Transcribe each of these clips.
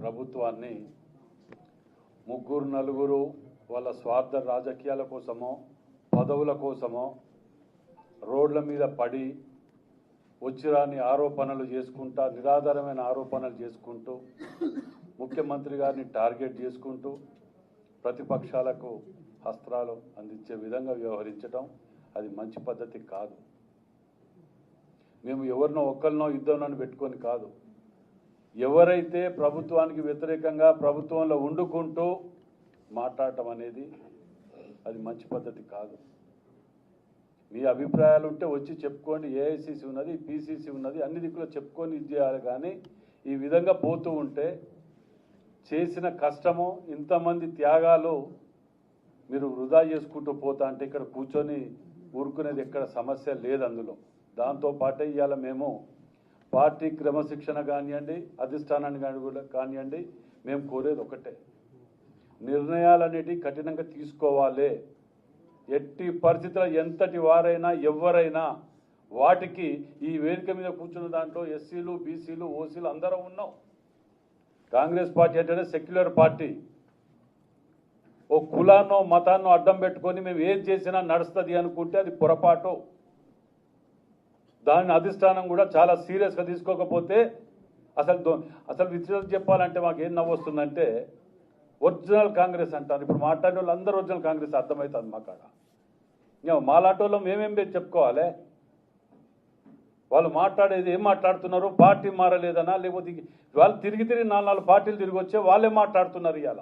ప్రభుత్వాన్ని ముగ్గురు నలుగురు వాళ్ళ స్వార్థ రాజకీయాల కోసమో పదవుల కోసమో రోడ్ల మీద పడి వచ్చిరాని ఆరోపణలు చేసుకుంటా నిరాధారమైన ఆరోపణలు చేసుకుంటూ ముఖ్యమంత్రి గారిని టార్గెట్ చేసుకుంటూ ప్రతిపక్షాలకు అస్త్రాలు అందించే విధంగా వ్యవహరించడం అది మంచి పద్ధతి కాదు. మేము ఎవరినో ఒక్కరినో ఇద్దరినో పెట్టుకొని కాదు, ఎవరైతే ప్రభుత్వానికి వ్యతిరేకంగా ప్రభుత్వంలో వండుకుంటూ మాట్లాడటం అనేది అది మంచి పద్ధతి కాదు. మీ అభిప్రాయాలు ఉంటే వచ్చి చెప్పుకోండి. ఏఐసిసి ఉన్నది, పిసిసి ఉన్నది, అన్ని దిక్కులో చెప్పుకొని ఇది చేయాలి. కానీ ఈ విధంగా పోతూ ఉంటే చేసిన కష్టము ఇంతమంది త్యాగాలు మీరు వృధా చేసుకుంటూ పోతా అంటే ఇక్కడ కూర్చొని ఊరుకునేది ఎక్కడ సమస్య లేదు అందులో. దాంతోపాటే ఇవాళ మేము పార్టీ క్రమశిక్షణ కానివ్వండి, అధిష్టానాన్ని కానివ్వండి, మేము కోరేది ఒకటే, నిర్ణయాలన్నిటి కఠినంగా తీసుకోవాలి. ఎట్టి పరిస్థితుల్లో ఎంతటి వారైనా ఎవరైనా వాటికి ఈ వేదిక మీద కూర్చున్న దాంట్లో ఎస్సీలు, బీసీలు, ఓసీలు అందరం ఉన్నాం. కాంగ్రెస్ పార్టీ అంటే సెక్యులర్ పార్టీ. ఓ కులాన్నో మతాన్నో అడ్డం పెట్టుకొని మేము ఏది చేసినా నడుస్తుంది అనుకుంటే అది పొరపాటు. దాని అధిష్టానం కూడా చాలా సీరియస్గా తీసుకోకపోతే అసలు విషయం చెప్పాలంటే మాకు ఏం నవ్వు వస్తుందంటే ఒరిజినల్ కాంగ్రెస్ అంటారు. ఇప్పుడు మాట్లాడిన వాళ్ళు అందరూ ఒరిజినల్ కాంగ్రెస్ అర్థమవుతుంది మా కాడ. మాలాంటి వాళ్ళు మేమేం చెప్పుకోవాలి? వాళ్ళు మాట్లాడేది ఏం మాట్లాడుతున్నారు? పార్టీ మారలేదనా, లేకపోతే వాళ్ళు తిరిగి 4 పార్టీలు తిరిగి వచ్చే వాళ్ళే మాట్లాడుతున్నారు. ఇవాళ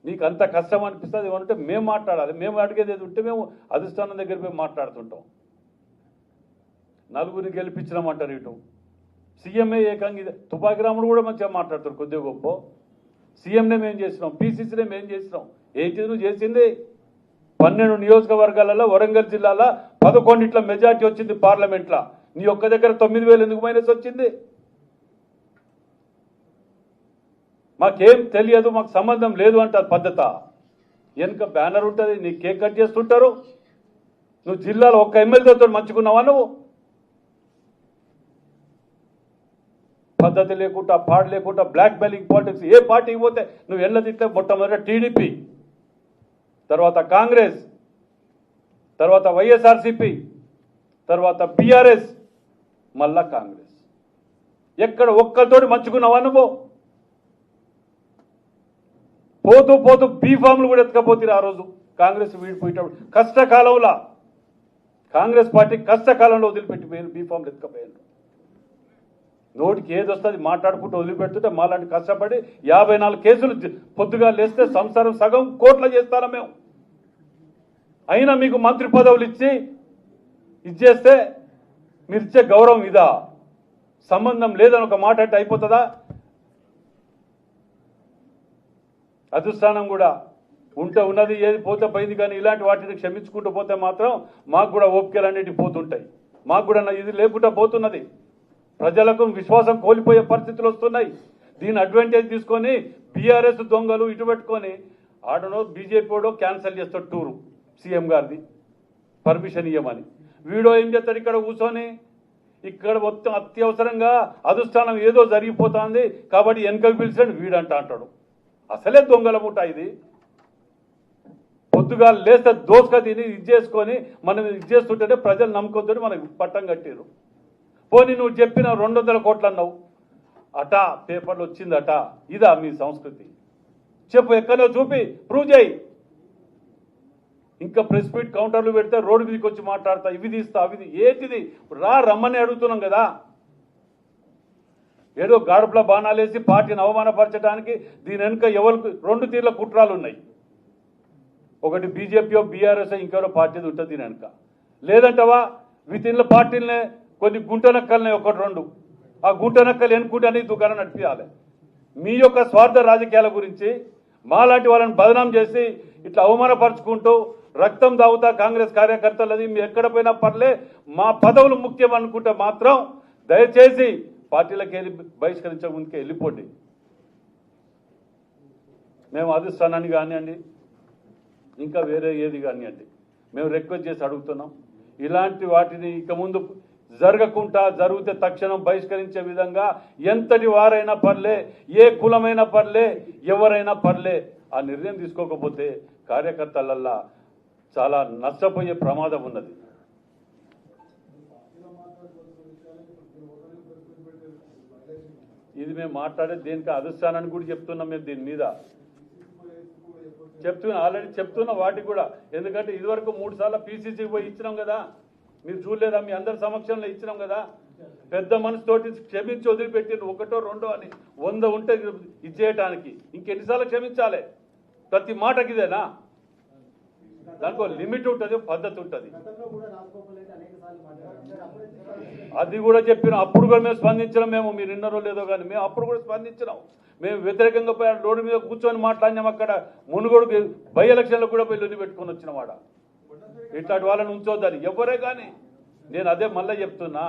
నీకు అంత కష్టం అనిపిస్తుంది ఏమంటే మేము మాట్లాడాలి. మేము అడిగేది ఏది ఉంటే మేము అధిష్టానం దగ్గర పోయి మాట్లాడుతుంటాం. నలుగురిని గెలిపించినామంటారు. ఇటు సీఎంఏ ఏకంగా తుపాకి రాముడు కూడా మంచిగా మాట్లాడతారు కొద్దిగా గొప్ప. సీఎంనే మేము చేసినాం, పీసీసీనే మేము చేసినాం. ఏంటి నువ్వు చేసింది? 12 నియోజకవర్గాలలో వరంగల్ జిల్లాలో 11 మెజార్టీ వచ్చింది పార్లమెంట్లో. నీ ఒక్క దగ్గర 9,000 ఎందుకు మైనస్ వచ్చింది? మాకేం తెలియదు, మాకు సంబంధం లేదు అంటారు పద్ధత. వెనుక బ్యానర్ ఉంటుంది, నీ కేక్ కట్ చేస్తుంటారు. నువ్వు జిల్లాలో ఒక్క ఎమ్మెల్యేతో మంచుకున్నావా? నువ్వు పద్ధతి లేకుండా, పాడు లేకుండా, బ్లాక్ మెయిలింగ్ పాలిటిక్స్. ఏ పార్టీకి పోతే నువ్వు ఎన్నదిట్లే మొట్టమొదట టీడీపీ, తర్వాత కాంగ్రెస్, తర్వాత వైఎస్ఆర్సీపీ, తర్వాత బీఆర్ఎస్, మళ్ళా కాంగ్రెస్. ఎక్కడ ఒక్కరితోటి మంచుకున్నావా నువ్వు? పోతూ పోతూ బీఫామ్లు కూడా ఎత్తుకపోతే ఆ రోజు కాంగ్రెస్ వీడిపోయేటప్పుడు కష్టకాలంలో కాంగ్రెస్ పార్టీ కష్టకాలంలో వదిలిపెట్టిపోయారు, బీఫామ్లు ఎత్తుకపోయారు. నోటికి ఏది వస్తుంది మాట్లాడుకుంటూ వదిలిపెడుతుంటే మాలాంటి కష్టపడి 54 కేసులు పొద్దుగా లేస్తే సంసారం సగం కోట్ల చేస్తారా మేము. అయినా మీకు మంత్రి పదవులు ఇచ్చి ఇచ్చేస్తే మీరు ఇచ్చే గౌరవం ఇదా? సంబంధం లేదని ఒక మాట అంటే అయిపోతుందా? అధిష్టానం కూడా ఉంటే ఉన్నది, ఏది పోతే పోయింది. కానీ ఇలాంటి వాటిని క్షమించుకుంటూ పోతే మాత్రం మాకు కూడా ఓపికలు అనేటివి పోతుంటాయి. మాకు కూడా ఇది లేకుండా పోతున్నది. ప్రజలకు విశ్వాసం కోల్పోయే పరిస్థితులు వస్తున్నాయి. దీని అడ్వాంటేజ్ తీసుకొని బీఆర్ఎస్ దొంగలు ఇటు పెట్టుకొని ఆడనో బీజేపీ వాడో క్యాన్సిల్ చేస్తాడు టూరు సీఎం గారిది పర్మిషన్ ఇవ్వమని. వీడో ఏం చేస్తాడు ఇక్కడ కూర్చొని, ఇక్కడ మొత్తం అత్యవసరంగా అధిష్టానం ఏదో జరిగిపోతుంది కాబట్టి వెనకకు పిలిచాడు వీడంట అంటాడు. అసలే దొంగల ముఠ ఇది. పొద్దుగా లేస్తే దోసుక తిని ఇది చేసుకొని మనం ఇది చేస్తుంటేనే ప్రజలు నమ్మకంతో మనకు పట్టం కట్టారు. పోనీ నువ్వు చెప్పిన 200 కోట్లు అన్నావు అటా, పేపర్లు వచ్చిందట. ఇదా మీ సంస్కృతి? చెప్పు, ఎక్కడో చూపి ప్రూవ్ చేయి. ఇంకా ప్రెస్ మీట్ కౌంటర్లు పెడితే రోడ్డు మీదకి వచ్చి మాట్లాడతా, ఇవి తీస్తా, అవి ఏంటిది? రమ్మని అడుగుతున్నాం కదా. ఏదో గాడుపుల బాణాలేసి పార్టీని అవమానపరచడానికి దీని వెనుక ఎవరికి 2 తీర్ల కుట్రాలు ఉన్నాయి. ఒకటి బీజేపీ, బీఆర్ఎస్, ఇంకెవరో పార్టీది ఉంటుంది దీని వెనుక. లేదంటవా వితిన్ల పార్టీలనే కొన్ని గుంట నక్కలనే 1-2 ఆ గుంట నక్కలు ఎన్నుకుంటే దుకాణం నడిపించాలి. మీ యొక్క స్వార్థ రాజకీయాల గురించి మాలాంటి వాళ్ళని బదనాం చేసి ఇట్లా అవమానపరుచుకుంటూ రక్తం దాగుతా కాంగ్రెస్ కార్యకర్తలది మీ ఎక్కడ పోయినా పర్లే, మా పదవులు ముఖ్యం అనుకుంటే మాత్రం దయచేసి పార్టీలకు వెళ్ళి బహిష్కరించే ముందుకే వెళ్ళిపోండి. మేము అధిష్టానాన్ని కానివ్వండి, ఇంకా వేరే ఏది కానివ్వండి, మేము రిక్వెస్ట్ చేసి అడుగుతున్నాం. ఇలాంటి వాటిని ఇక ముందు జరగకుండా జరిగితే తక్షణం బహిష్కరించే విధంగా ఎంతటి వారైనా పర్లే, ఏ కులమైనా పర్లే, ఎవరైనా పర్లే ఆ నిర్ణయం తీసుకోకపోతే కార్యకర్తలల్లా చాలా నష్టపోయే ప్రమాదం ఉన్నది. ఇది మేము మాట్లాడే దేనికి అధిష్టానాన్ని కూడా చెప్తున్నాం. మేము దీని మీద చెప్తున్నా, ఆల్రెడీ చెప్తున్నా వాటికి కూడా. ఎందుకంటే ఇదివరకు 3 సార్లు పీసీసీకి పోయి ఇచ్చినాం కదా, మీరు చూడలేదా? మీ అందరి సమక్షంలో ఇచ్చినాం కదా. పెద్ద మనసుతోటి క్షమించి వదిలిపెట్టిండ్రు, 1, 2 అని 100 ఉంటే ఇచ్చేయటానికి ఇంకెన్నిసార్లు క్షమించాలి? ప్రతి మాటకి ఇదేనా? దానికో లిమిట్ ఉంటుంది, పద్ధతి ఉంటుంది. అది కూడా చెప్పినాం. అప్పుడు కూడా మేము స్పందించినాం. మీరు విన్నారో లేదో కానీ మేము అప్పుడు కూడా స్పందించినాం. మేము వ్యతిరేకంగా పోయి రోడ్డు మీద కూర్చొని మాట్లాడినాం. అక్కడ మునుగోడు బై ఎలక్షన్లో కూడా పోయి లొల్లి పెట్టుకొని వచ్చిన వాడ. ఇట్లాంటి వాళ్ళని ఉంచొద్దని ఎవరే కానీ. నేను అదే మళ్ళీ చెప్తున్నా,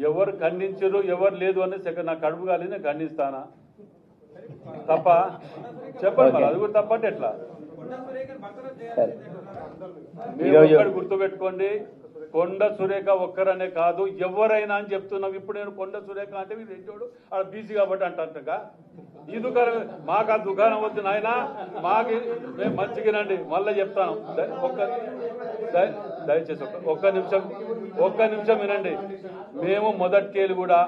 ఎవరు ఖండించరు ఎవరు లేదు అనేది నాకు కడుపు కాలేదు, నేను ఖండిస్తానా? తప్ప చెప్పండి మరి. అది కూడా తప్పంటే ఎట్లా? మీరు ఒక్కటి గుర్తుపెట్టుకోండి, కొండ సురేఖ ఒక్కరనే కాదు, ఎవరైనా అని చెప్తున్నాం. ఇప్పుడు నేను కొండ సురేఖ అంటే మీరు రెడ్డోడు ఆడ బీసీ కాబట్టి అంటగా ఈ దుకాణం మాకు ఆ దుకాణం వద్దు నాయన, మాకు మేము మంచిగానండి. మళ్ళీ చెప్తాను, దయచేసి ఒక్క నిమిషం వినండి. మేము మొదటికేళ్ళు కూడా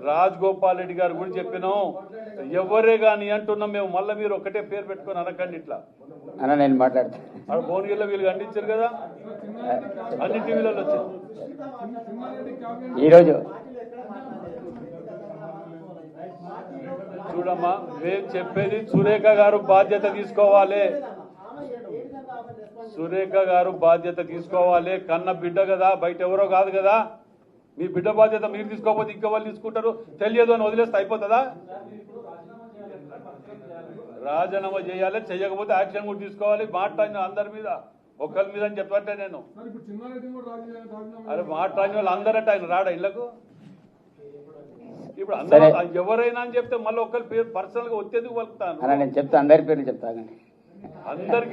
రాజగోపాల్ రెడ్డి గారు కూడా చెప్పినాం, ఎవరే కానీ అంటున్నాం మేము. మళ్ళీ మీరు ఒకటే పేరు పెట్టుకొని అనకండి ఇట్లా అన్న. నేను మాట్లాడతాను. ఆడ భువనగిరిలో వీళ్ళు ఖండించారు కదా, అన్ని టీవీలలో వచ్చారు. ఈరోజు చూడమ్మా, మేము చెప్పేది సురేఖ గారు బాధ్యత తీసుకోవాలి. సురేఖ గారు బాధ్యత తీసుకోవాలి. కన్న బిడ్డ కదా, బయట ఎవరో కాదు కదా. మీ బిడ్డ బాధ్యత మీరు తీసుకోకపోతే ఇంకా వాళ్ళు తీసుకుంటారు. తెలియదు అని వదిలేస్తే అయిపోతుందా? రాజీనామా చేయాలి, చేయకపోతే యాక్షన్ కూడా తీసుకోవాలి. మాట్లాడిన అందరి మీద, ఒకరి మీద అని చెప్పంటే నేను అరే మాట్లాడిన వాళ్ళు అందరంటే ఆయన రాడా ఇళ్లకు? ఇప్పుడు అందరూ ఎవరైనా అని చెప్తే మళ్ళీ ఒకరి పేరు పర్సనల్ గా వచ్చేందుకు వలుపుతాను. నేను చెప్తా, అందరి పేర్లు చెప్తా. అందరికీ